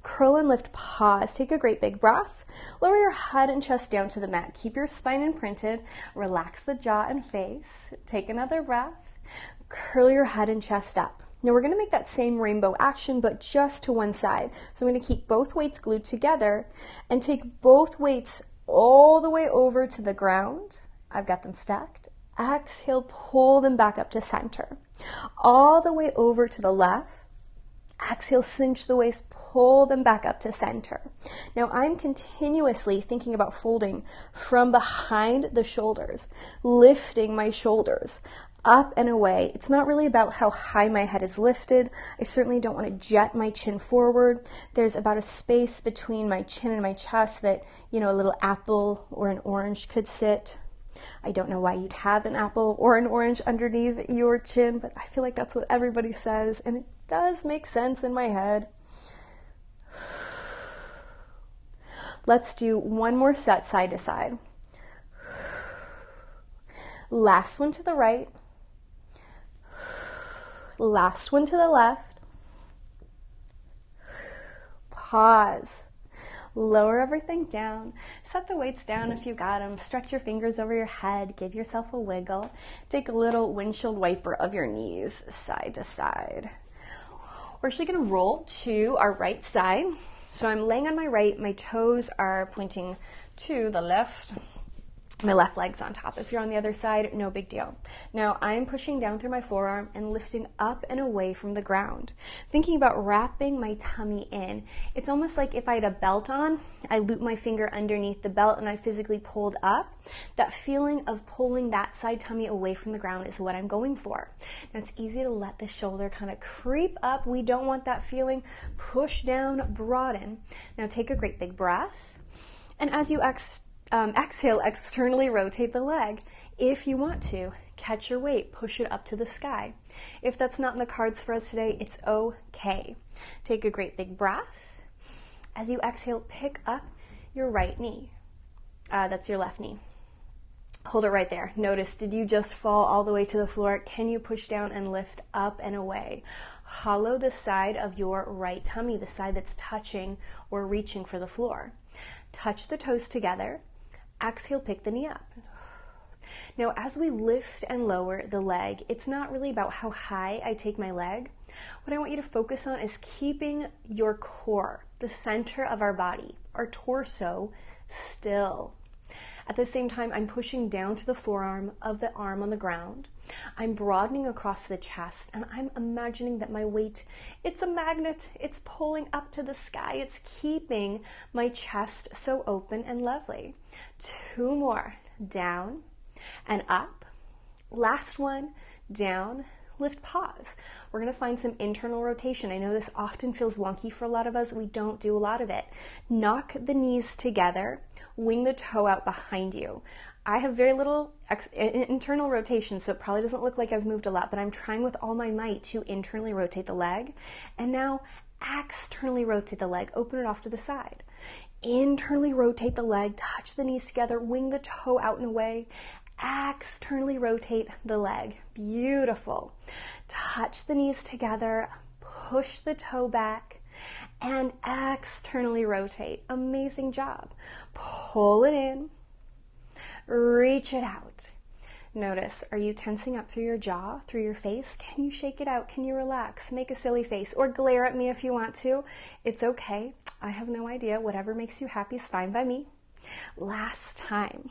S1: Curl and lift, pause. Take a great big breath. Lower your head and chest down to the mat. Keep your spine imprinted. Relax the jaw and face. Take another breath. Curl your head and chest up. Now we're going to make that same rainbow action, but just to one side. So I'm going to keep both weights glued together and take both weights all the way over to the ground. I've got them stacked. Exhale, pull them back up to center. All the way over to the left. Exhale, cinch the waist, pull them back up to center. Now I'm continuously thinking about folding from behind the shoulders, lifting my shoulders up and away. It's not really about how high my head is lifted. I certainly don't want to jet my chin forward. There's about a space between my chin and my chest that, a little apple or an orange could sit. I don't know why you'd have an apple or an orange underneath your chin, but I feel like that's what everybody says, and it does make sense in my head. Let's do one more set side to side. Last one to the right. Last one to the left. Pause. Lower everything down. Set the weights down if you got them. Stretch your fingers over your head. Give yourself a wiggle. Take a little windshield wiper of your knees side to side. We're actually going to roll to our right side. So I'm laying on my right. My toes are pointing to the left. My left leg's on top. If you're on the other side, no big deal. Now I'm pushing down through my forearm and lifting up and away from the ground. Thinking about wrapping my tummy in. It's almost like if I had a belt on, I loop my finger underneath the belt and I physically pulled up. That feeling of pulling that side tummy away from the ground is what I'm going for. Now it's easy to let the shoulder kind of creep up. We don't want that feeling. Push down, broaden. Now take a great big breath. And as you exhale, externally rotate the leg. If you want to, catch your weight, push it up to the sky. If that's not in the cards for us today, it's okay. Take a great big breath. As you exhale, pick up your right knee. That's your left knee. Hold it right there. Notice, did you just fall all the way to the floor? Can you push down and lift up and away? Hollow the side of your right tummy, the side that's touching or reaching for the floor. Touch the toes together. Exhale, pick the knee up. Now, as we lift and lower the leg, it's not really about how high I take my leg. What I want you to focus on is keeping your core, the center of our body, our torso, still. At the same time, I'm pushing down to the forearm of the arm on the ground. I'm broadening across the chest, and I'm imagining that my weight, it's a magnet. It's pulling up to the sky. It's keeping my chest so open and lovely. 2 more. Down and up. Last one. Down. Lift, pause. We're going to find some internal rotation. I know this often feels wonky for a lot of us. We don't do a lot of it. Knock the knees together. Wing the toe out behind you. I have very little internal rotation, so it probably doesn't look like I've moved a lot, but I'm trying with all my might to internally rotate the leg. And now externally rotate the leg. Open it off to the side. Internally rotate the leg, touch the knees together, wing the toe out and away. Externally rotate the leg. Beautiful. Touch the knees together, push the toe back, and externally rotate. Amazing job. Pull it in, reach it out. Notice, are you tensing up through your jaw, through your face? Can you shake it out? Can you relax? Make a silly face or glare at me if you want to. It's okay. I have no idea. Whatever makes you happy is fine by me. Last time.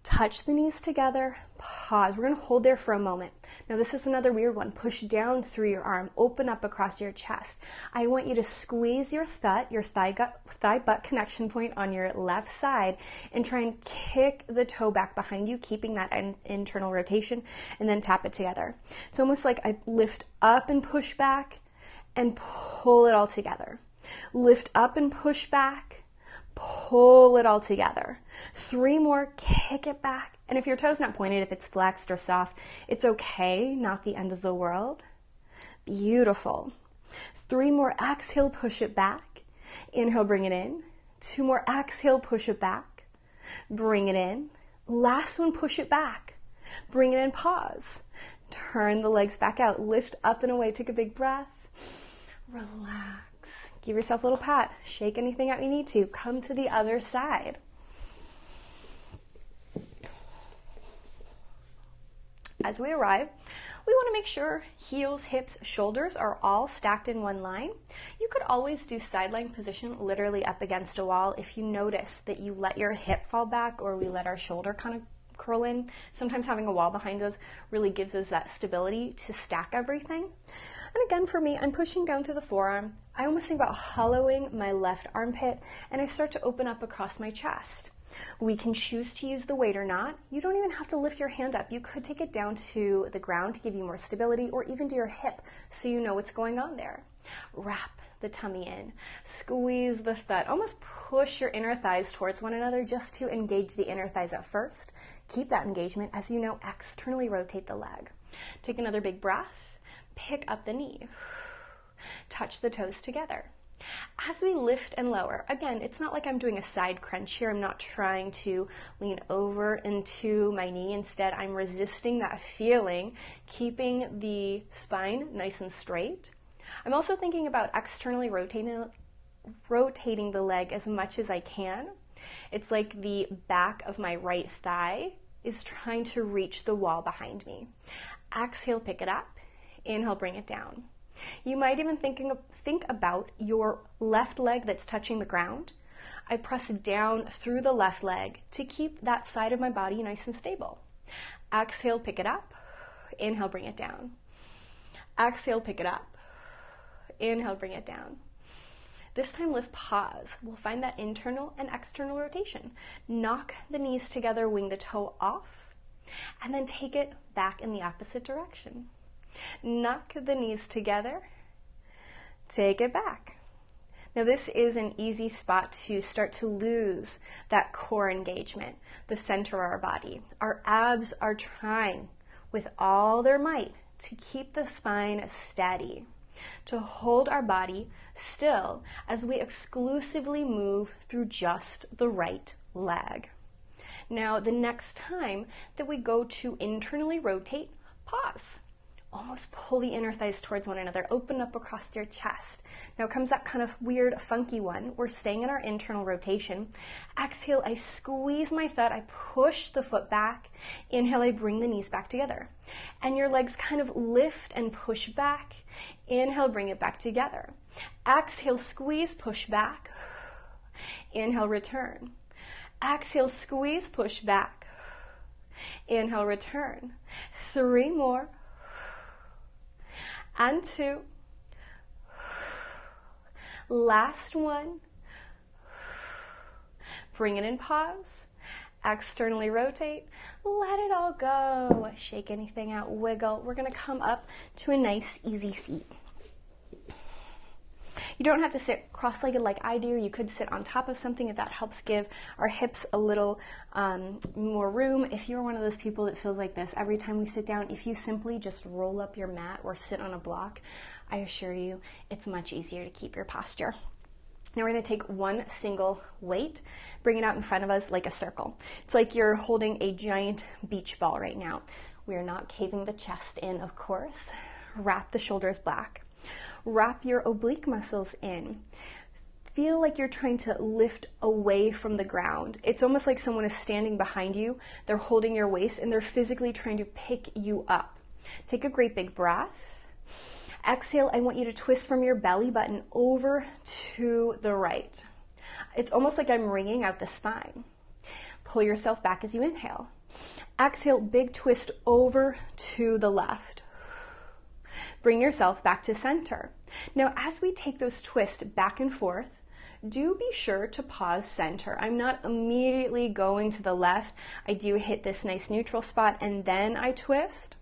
S1: Touch the knees together, pause. We're going to hold there for a moment. Now this is another weird one. Push down through your arm, open up across your chest. I want you to squeeze your thigh-butt connection point on your left side and try and kick the toe back behind you, keeping that internal rotation, and then tap it together. It's almost like I lift up and push back and pull it all together. Lift up and push back, pull it all together. 3 more, kick it back. And if your toe's not pointed, if it's flexed or soft, it's okay, not the end of the world. Beautiful. 3 more, exhale, push it back. Inhale, bring it in. 2 more, exhale, push it back. Bring it in. Last one, push it back. Bring it in, pause. Turn the legs back out, lift up and away, take a big breath. Relax. Give yourself a little pat. Shake anything out you need to. Come to the other side. As we arrive, we want to make sure heels, hips, shoulders are all stacked in one line. You could always do sideline position literally up against a wall if you notice that you let your hip fall back or we let our shoulder kind of curl in. Sometimes having a wall behind us really gives us that stability to stack everything. And again, for me, I'm pushing down through the forearm. I almost think about hollowing my left armpit, and I start to open up across my chest. We can choose to use the weight or not. You don't even have to lift your hand up. You could take it down to the ground to give you more stability, or even to your hip so you know what's going on there. Wrap the tummy in. Squeeze the thud. Almost push your inner thighs towards one another just to engage the inner thighs at first. Keep that engagement. As you know, externally rotate the leg. Take another big breath. Pick up the knee. Touch the toes together. As we lift and lower, again, it's not like I'm doing a side crunch here. I'm not trying to lean over into my knee. Instead, I'm resisting that feeling, keeping the spine nice and straight. I'm also thinking about externally rotating the leg as much as I can. It's like the back of my right thigh is trying to reach the wall behind me. Exhale, pick it up. Inhale, bring it down. You might even think about your left leg that's touching the ground. I press down through the left leg to keep that side of my body nice and stable. Exhale, pick it up. Inhale, bring it down. Exhale, pick it up. Inhale, bring it down. This time, lift, pause. We'll find that internal and external rotation. Knock the knees together, wing the toe off, and then take it back in the opposite direction. Knock the knees together, take it back. Now this is an easy spot to start to lose that core engagement, the center of our body. Our abs are trying with all their might to keep the spine steady, to hold our body still as we exclusively move through just the right leg. Now the next time that we go to internally rotate, pause. Almost pull the inner thighs towards one another. Open up across your chest. Now comes that kind of weird, funky one. We're staying in our internal rotation. Exhale, I squeeze my thud. I push the foot back. Inhale, I bring the knees back together. And your legs kind of lift and push back. Inhale, bring it back together. Exhale, squeeze, push back. Inhale, return. Exhale, squeeze, push back. Inhale, return. 3 more. And 2. Last one. Bring it in, pause. Externally rotate. Let it all go. Shake anything out, wiggle. We're going to come up to a nice, easy seat. You don't have to sit cross-legged like I do. You could sit on top of something if that helps give our hips a little more room. If you're one of those people that feels like this every time we sit down, if you simply just roll up your mat or sit on a block, I assure you it's much easier to keep your posture. Now we're going to take one single weight, bring it out in front of us like a circle. It's like you're holding a giant beach ball right now. We are not caving the chest in, of course. Wrap the shoulders back. Wrap your oblique muscles in. Feel like you're trying to lift away from the ground. It's almost like someone is standing behind you. They're holding your waist and they're physically trying to pick you up. Take a great big breath. Exhale, I want you to twist from your belly button over to the right. It's almost like I'm wringing out the spine. Pull yourself back as you inhale. Exhale, big twist over to the left. Bring yourself back to center. Now, as we take those twists back and forth, do be sure to pause center. I'm not immediately going to the left. I do hit this nice neutral spot and then I twist.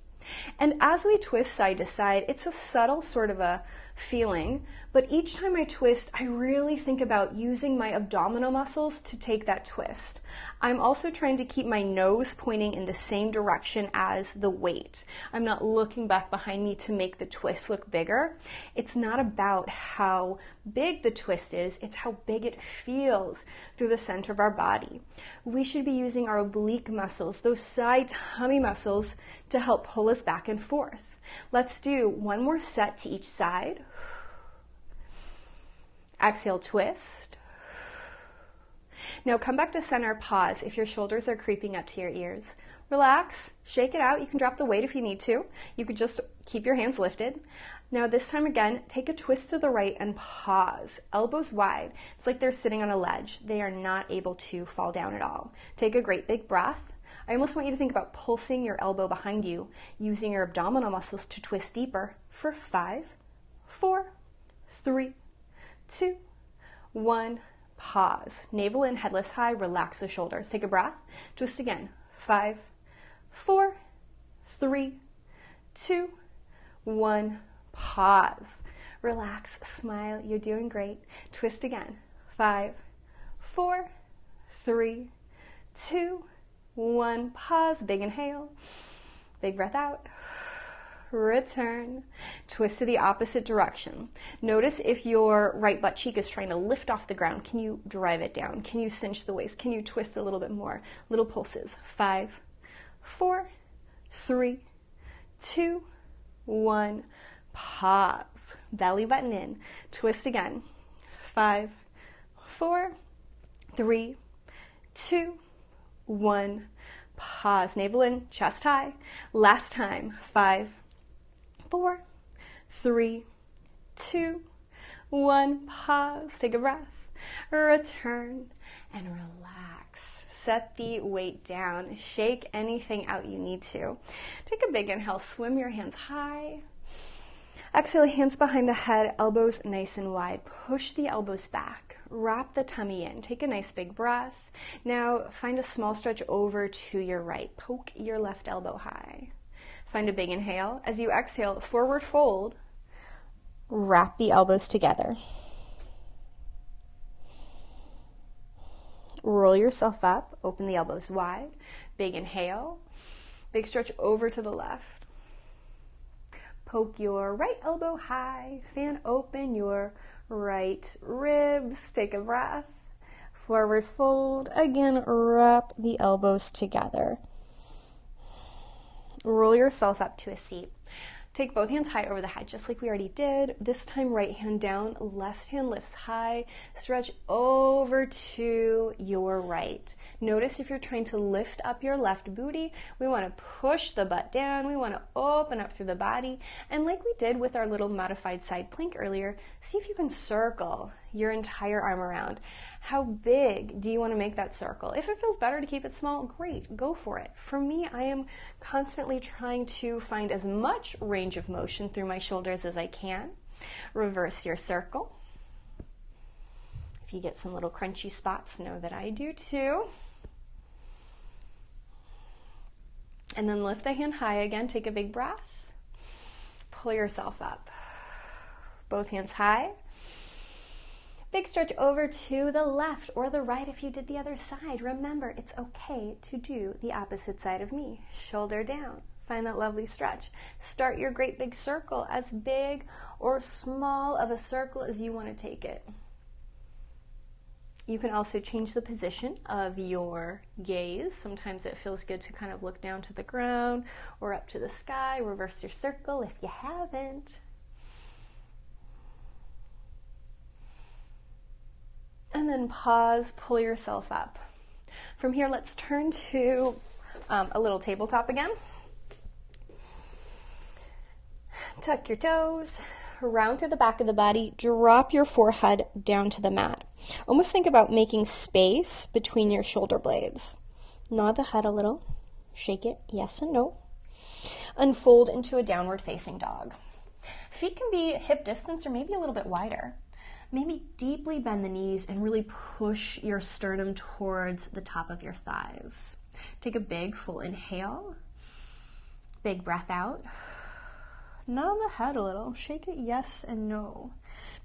S1: And as we twist side to side, it's a subtle sort of a feeling, but each time I twist, I really think about using my abdominal muscles to take that twist. I'm also trying to keep my nose pointing in the same direction as the weight. I'm not looking back behind me to make the twist look bigger. It's not about how big the twist is, it's how big it feels through the center of our body. We should be using our oblique muscles, those side tummy muscles, to help pull us back and forth. Let's do one more set to each side. Exhale, twist. Now come back to center, pause if your shoulders are creeping up to your ears. Relax, shake it out. You can drop the weight if you need to. You could just keep your hands lifted. Now this time again, take a twist to the right and pause. Elbows wide. It's like they're sitting on a ledge. They are not able to fall down at all. Take a great big breath. I almost want you to think about pulsing your elbow behind you, using your abdominal muscles to twist deeper for 5, 4, 3, 2, 1. Pause. Navel in, head lifts high, relax the shoulders. Take a breath. Twist again. 5, 4, 3, 2, 1. Pause. Relax, smile. You're doing great. Twist again. 5, 4, 3, 2, 1. Pause. Big inhale. Big breath out. Return. Twist to the opposite direction. Notice if your right butt cheek is trying to lift off the ground. Can you drive it down? Can you cinch the waist? Can you twist a little bit more? Little pulses. 5, 4, 3, 2, 1. Pause. Belly button in. Twist again. 5, 4, 3, 2, 1. Pause. Navel in, chest high. Last time. 5, 4, 3, 2, 1. Pause. Take a breath. Return and relax. Set the weight down. Shake anything out you need to. Take a big inhale. Swim your hands high. Exhale, hands behind the head, elbows nice and wide. Push the elbows back. Wrap the tummy in. Take a nice big breath. Now find a small stretch over to your right. Poke your left elbow high. Find a big inhale. As you exhale, forward fold. Wrap the elbows together. Roll yourself up. Open the elbows wide. Big inhale. Big stretch over to the left. Poke your right elbow high. Fan open your right ribs. Take a breath. Forward fold. Again, wrap the elbows together. Roll yourself up to a seat. Take both hands high over the head, just like we already did. This time, right hand down, left hand lifts high. Stretch over to your right. Notice if you're trying to lift up your left booty, we want to push the butt down. We want to open up through the body. And like we did with our little modified side plank earlier, see if you can circle your entire arm around. How big do you want to make that circle? If it feels better to keep it small, great, go for it. For me, I am constantly trying to find as much range of motion through my shoulders as I can. Reverse your circle. If you get some little crunchy spots, know that I do too. And then lift the hand high again, take a big breath. Pull yourself up. Both hands high. Big stretch over to the left or the right if you did the other side. Remember, it's okay to do the opposite side of me. Shoulder down. Find that lovely stretch. Start your great big circle, as big or small of a circle as you want to take it. You can also change the position of your gaze. Sometimes it feels good to kind of look down to the ground or up to the sky. Reverse your circle if you haven't. And then pause, pull yourself up. From here, let's turn to a little tabletop again. Tuck your toes, round through the back of the body, drop your forehead down to the mat. Almost think about making space between your shoulder blades. Nod the head a little, shake it, yes and no. Unfold into a downward facing dog. Feet can be hip distance or maybe a little bit wider. Maybe deeply bend the knees and really push your sternum towards the top of your thighs. Take a big full inhale, big breath out. Nod the head a little, shake it yes and no.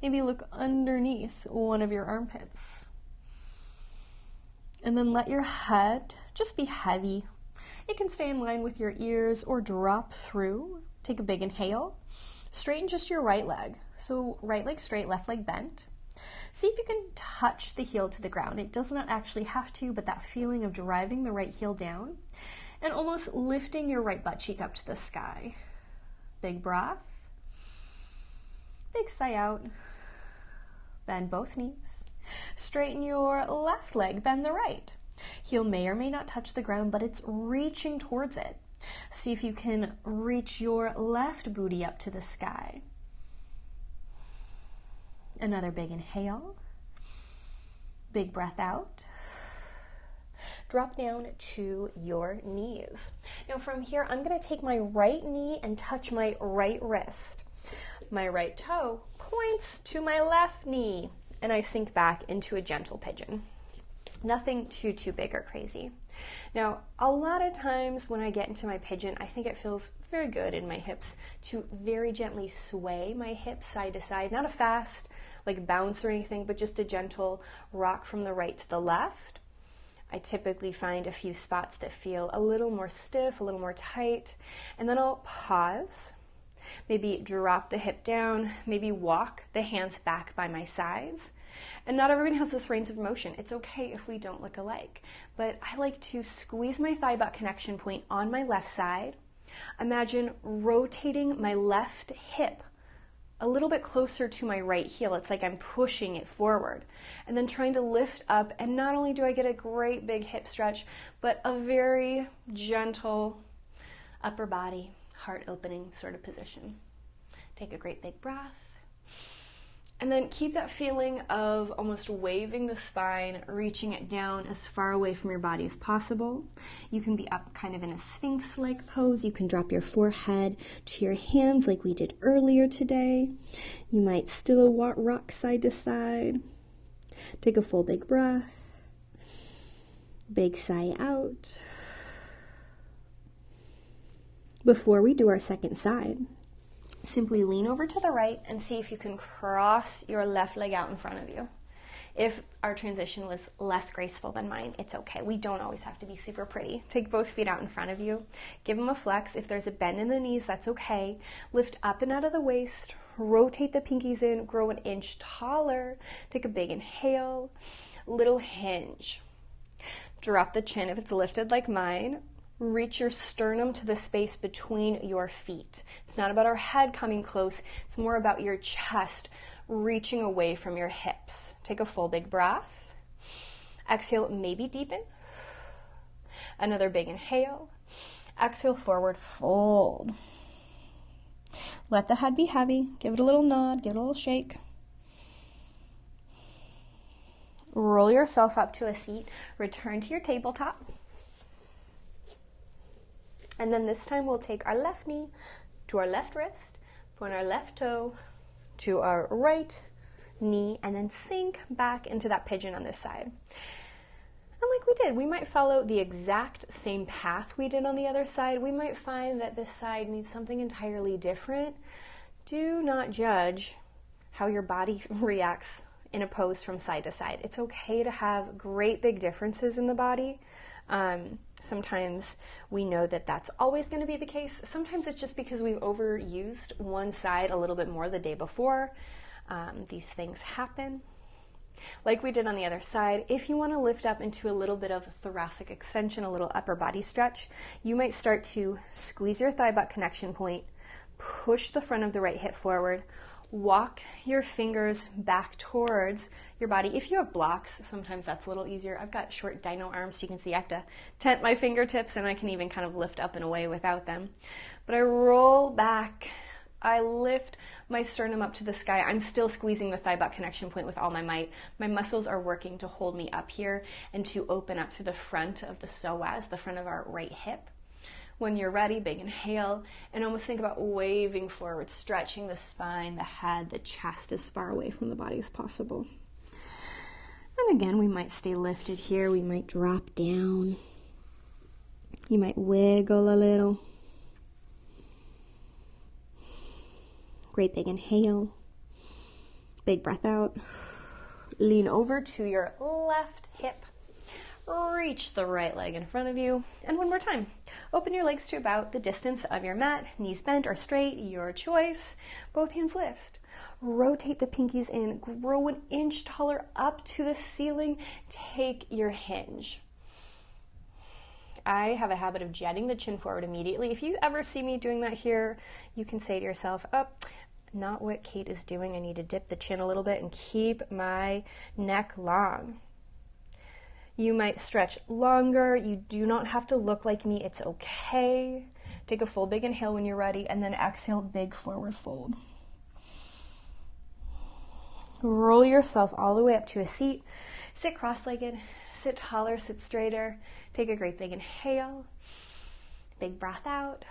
S1: Maybe look underneath one of your armpits. And then let your head just be heavy. It can stay in line with your ears or drop through. Take a big inhale. Straighten just your right leg. So right leg straight, left leg bent. See if you can touch the heel to the ground. It does not actually have to, but that feeling of driving the right heel down and almost lifting your right butt cheek up to the sky. Big breath, big sigh out, bend both knees, straighten your left leg, bend the right. Heel may or may not touch the ground, but it's reaching towards it. See if you can reach your left booty up to the sky. Another big inhale, big breath out. Drop down to your knees. Now from here, I'm going to take my right knee and touch my right wrist. My right toe points to my left knee, and I sink back into a gentle pigeon. Nothing too big or crazy. Now, a lot of times when I get into my pigeon, I think it feels very good in my hips to very gently sway my hips side to side. Not a fast, like bounce or anything, but just a gentle rock from the right to the left. I typically find a few spots that feel a little more stiff, a little more tight, and then I'll pause, maybe drop the hip down, maybe walk the hands back by my sides. And not everyone has this range of motion. It's okay if we don't look alike, but I like to squeeze my thigh butt connection point on my left side. Imagine rotating my left hip a little bit closer to my right heel. It's like I'm pushing it forward and then trying to lift up, and not only do I get a great big hip stretch, but a very gentle upper body, heart opening sort of position. Take a great big breath. And then keep that feeling of almost waving the spine, reaching it down as far away from your body as possible. You can be up kind of in a sphinx-like pose. You can drop your forehead to your hands like we did earlier today. You might still rock side to side. Take a full big breath. Big sigh out. Before we do our second side, simply lean over to the right and see if you can cross your left leg out in front of you. If our transition was less graceful than mine, it's okay. We don't always have to be super pretty. Take both feet out in front of you. Give them a flex. If there's a bend in the knees, that's okay. Lift up and out of the waist. Rotate the pinkies in. Grow an inch taller. Take a big inhale. Little hinge. Drop the chin if it's lifted like mine. Reach your sternum to the space between your feet. It's not about our head coming close. It's more about your chest reaching away from your hips. Take a full big breath. Exhale, maybe deepen. Another big inhale. Exhale, forward fold. Let the head be heavy. Give it a little nod. Give it a little shake. Roll yourself up to a seat. Return to your tabletop. And then this time we'll take our left knee to our left wrist, point our left toe to our right knee, and then sink back into that pigeon on this side. And like we did, we might follow the exact same path we did on the other side. We might find that this side needs something entirely different. Do not judge how your body reacts in a pose from side to side. It's okay to have great big differences in the body. Sometimes we know that that's always going to be the case. Sometimes it's just because we've overused one side a little bit more the day before. These things happen. Like we did on the other side, if you want to lift up into a little bit of thoracic extension, a little upper body stretch, you might start to squeeze your thigh butt connection point, push the front of the right hip forward, walk your fingers back towards your body. If you have blocks, sometimes that's a little easier. I've got short dino arms, so you can see I have to tent my fingertips, and I can even kind of lift up and away without them. But I roll back, I lift my sternum up to the sky. I'm still squeezing the thigh butt connection point with all my might. My muscles are working to hold me up here and to open up through the front of the psoas, the front of our right hip. When you're ready, big inhale, and almost think about waving forward, stretching the spine, the head, the chest as far away from the body as possible. And again, we might stay lifted here. We might drop down. You might wiggle a little. Great big inhale. Big breath out. Lean over to your left hip. Reach the right leg in front of you. And one more time. Open your legs to about the distance of your mat. Knees bent or straight, your choice. Both hands lift. Rotate the pinkies in. Grow an inch taller up to the ceiling. Take your hinge. I have a habit of jetting the chin forward immediately. If you ever see me doing that here, you can say to yourself, oh, not what Kait is doing. I need to dip the chin a little bit and keep my neck long. You might stretch longer. You do not have to look like me. It's okay. Take a full big inhale when you're ready, and then exhale, big forward fold. Roll yourself all the way up to a seat. Sit cross-legged, sit taller, sit straighter. Take a great big inhale, big breath out.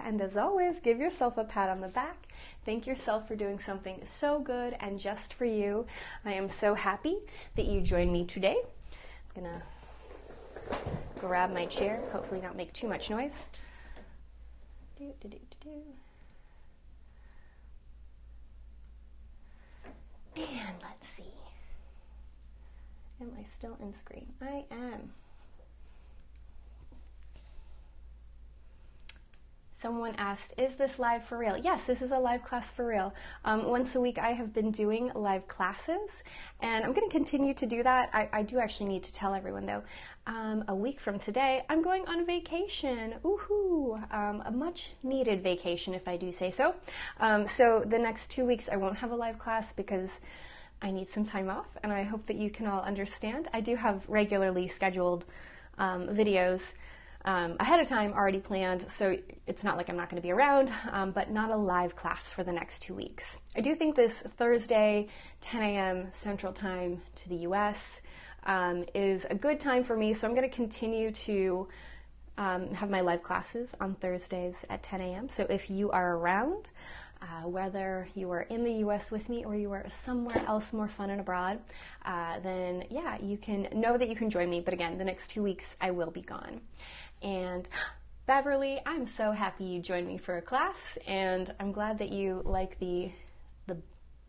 S1: And as always, give yourself a pat on the back. Thank yourself for doing something so good and just for you. I am so happy that you joined me today. I'm gonna grab my chair, hopefully not make too much noise. And let's see. Am I still in screen? I am. Someone asked, is this live for real? Yes, this is a live class for real. Once a week I have been doing live classes, and I'm going to continue to do that. I do actually need to tell everyone though, a week from today I'm going on vacation. Woohoo! A much needed vacation if I do say so. So the next 2 weeks I won't have a live class because I need some time off, and I hope that you can all understand. I do have regularly scheduled videos ahead of time already planned, so it's not like I'm not going to be around, but not a live class for the next 2 weeks. I do think this Thursday, 10 a.m. Central Time to the US is a good time for me, so I'm going to continue to have my live classes on Thursdays at 10 a.m. So if you are around, whether you are in the US with me or you are somewhere else more fun and abroad, then yeah, you can know that you can join me. But again, the next 2 weeks I will be gone. And Beverly, I'm so happy you joined me for a class, and I'm glad that you like the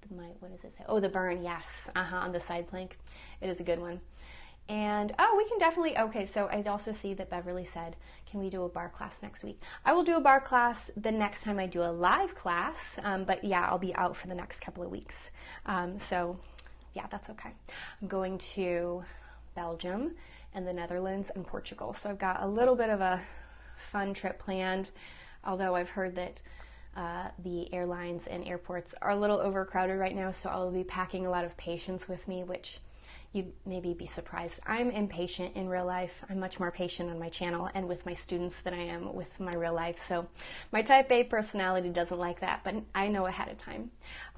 S1: what does it say? Oh, the burn, yes, on the side plank. It is a good one. And oh, we can definitely, okay, so I also see that Beverly said, can we do a bar class next week? I will do a bar class the next time I do a live class, but yeah, I'll be out for the next couple of weeks. So yeah, that's okay. I'm going to Belgium and the Netherlands and Portugal. So I've got a little bit of a fun trip planned, although I've heard that the airlines and airports are a little overcrowded right now, so I'll be packing a lot of patience with me, which you'd maybe be surprised. I'm impatient in real life. I'm much more patient on my channel and with my students than I am with my real life. So my type A personality doesn't like that, but I know ahead of time.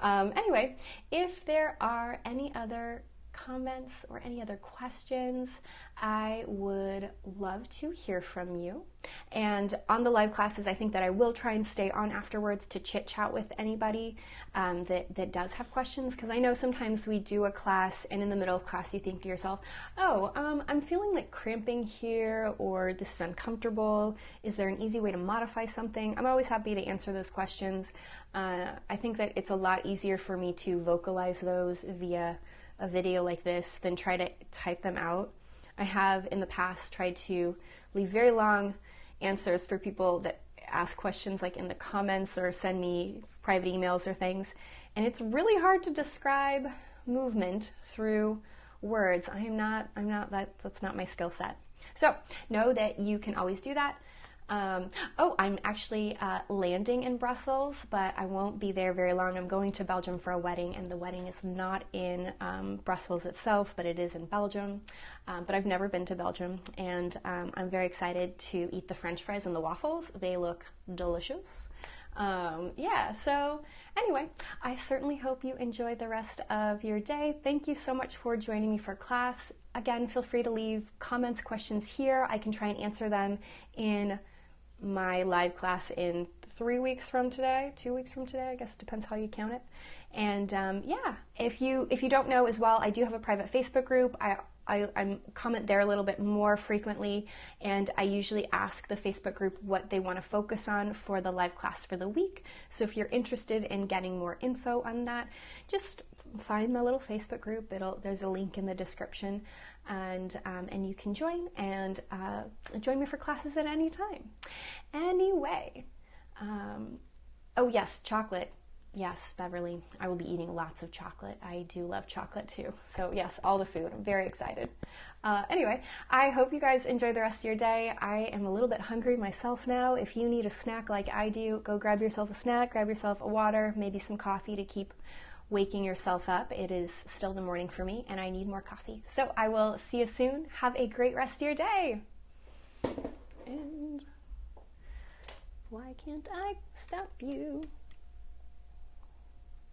S1: Anyway, if there are any other comments or any other questions, I would love to hear from you. And on the live classes, I think that I will try and stay on afterwards to chit chat with anybody that does have questions, because I know sometimes we do a class and in the middle of class you think to yourself, oh, I'm feeling like cramping here, or this is uncomfortable. Is there an easy way to modify something? I'm always happy to answer those questions. I think that it's a lot easier for me to vocalize those via a video like this than try to type them out. I have in the past tried to leave very long answers for people that ask questions like in the comments or send me private emails or things, and it's really hard to describe movement through words. That's not my skill set. So know that you can always do that. I'm actually landing in Brussels, but I won't be there very long. I'm going to Belgium for a wedding, and the wedding is not in Brussels itself, but it is in Belgium. But I've never been to Belgium, and I'm very excited to eat the French fries and the waffles. They look delicious. So anyway, I certainly hope you enjoy the rest of your day. Thank you so much for joining me for class. Again, feel free to leave comments, questions here. I can try and answer them in my live class in 3 weeks from today, 2 weeks from today, I guess it depends how you count it. And if you don't know as well, I do have a private Facebook group. I comment there a little bit more frequently, and I usually ask the Facebook group what they want to focus on for the live class for the week. So if you're interested in getting more info on that, just find the little Facebook group. There's a link in the description, and you can join and join me for classes at any time. Anyway, oh yes, chocolate. Yes, Beverly, I will be eating lots of chocolate. I do love chocolate too. So yes, all the food. I'm very excited. Anyway, I hope you guys enjoy the rest of your day. I am a little bit hungry myself now. If you need a snack like I do, go grab yourself a snack, grab yourself a water, maybe some coffee to keep waking yourself up. It is still the morning for me, and I need more coffee. So I will see you soon. Have a great rest of your day. And why can't I stop you?